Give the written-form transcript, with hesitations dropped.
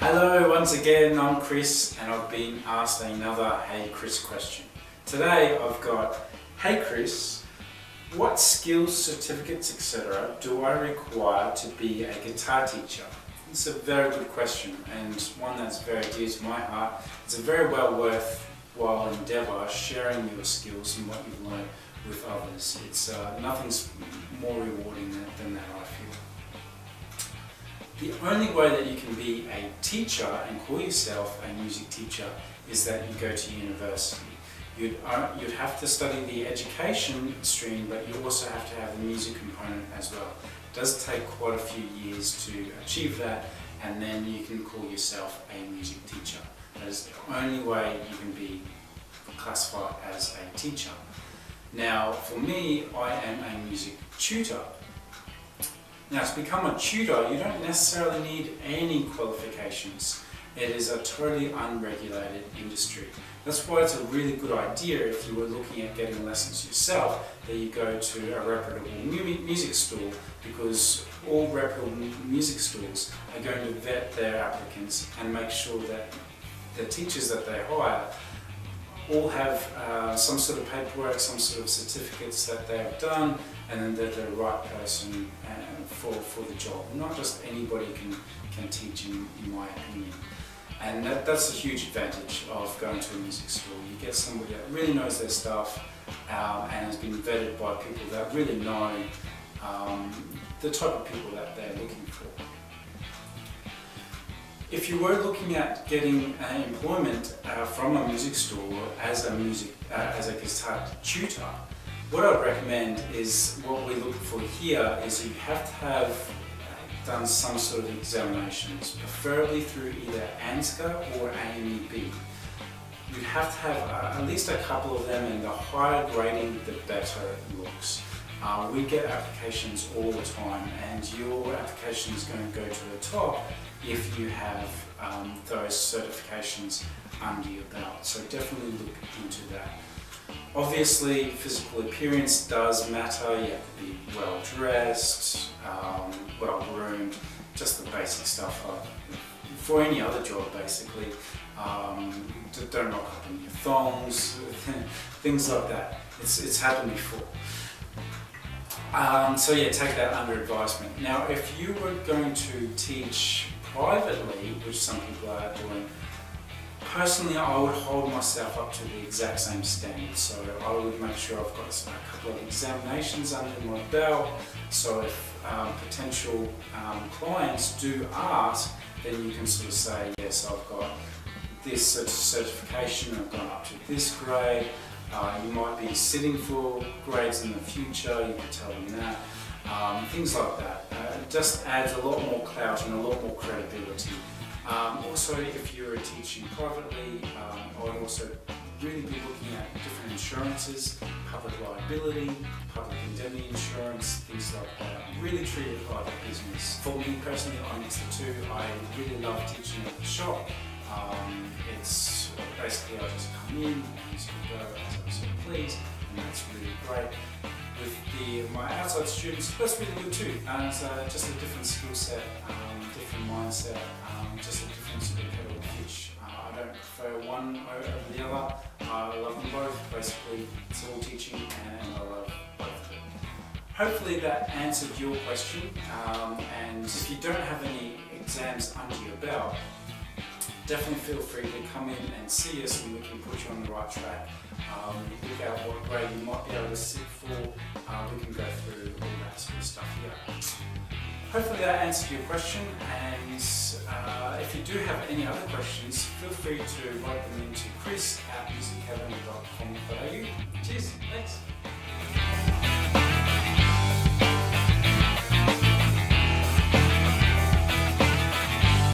Hello, once again, I'm Chris and I've been asked another Hey Chris question. Today I've got, hey Chris, what skills, certificates, etc. do I require to be a guitar teacher? It's a very good question and one that's very dear to my heart. It's a very well worthwhile endeavour, sharing your skills and what you've learned with others. It's nothing's more rewarding than that, I feel. The only way that you can be a teacher and call yourself a music teacher is that you go to university. You'd have to study the education stream, but you also have to have the music component as well. It does take quite a few years to achieve that, and then you can call yourself a music teacher. That is the only way you can be classified as a teacher. Now, for me, I am a music tutor. Now, to become a tutor, you don't necessarily need any qualifications. It is a totally unregulated industry. That's why it's a really good idea, if you were looking at getting lessons yourself, that you go to a reputable music store, because all reputable music stores are going to vet their applicants and make sure that the teachers that they hire all have some sort of paperwork, some sort of certificates that they have done, and then they're the right person for the job. Not just anybody can teach, in my opinion. And that's a huge advantage of going to a music school. You get somebody that really knows their stuff and has been vetted by people that really know the type of people that they're looking for. If you were looking at getting employment from a music store as a guitar tutor, what I'd recommend is, what we look for here is you have to have done some sort of examinations, preferably through either ANSCA or AMEB. You have to have at least a couple of them, and the higher grading, the better it looks. We get applications all the time, and your application is going to go to the top if you have those certifications under your belt. So definitely look into that. Obviously, physical appearance does matter. You have to be well dressed, well groomed, just the basic stuff for any other job basically. Don't rock up in your thongs, things like that. It's happened before. So yeah, take that under advisement. Now, if you were going to teach privately, which some people are doing, personally I would hold myself up to the exact same standard. So I would make sure I've got a couple of examinations under my belt, so if potential clients do ask, then you can sort of say, yes, I've got this certification, I've gone up to this grade. You might be sitting for grades in the future, you could tell them that. Things like that. It just adds a lot more clout and a lot more credibility. Also, if you're teaching privately, I would also really be looking at different insurances, public liability, public indemnity insurance, things like that. Really treat it like a business. For me personally, I mix the two. I really love teaching at the shop. It's basically, I just come in, music will go as I so please, and that's really great. With my outside students, that's really good too. And it's just a different skill set, different mindset, just a different sort of kettle of fish. I don't prefer one over the other. I love them both. Basically, it's all teaching, and I love both of them. Hopefully that answered your question. And if you don't have any exams under your belt, definitely feel free to come in and see us, and we can put you on the right track. Look out what grade you might be able to sit for. We can go through all that sort of stuff here. Hopefully that answered your question, and if you do have any other questions, feel free to write them into chris@musiccavern.com.au. Cheers!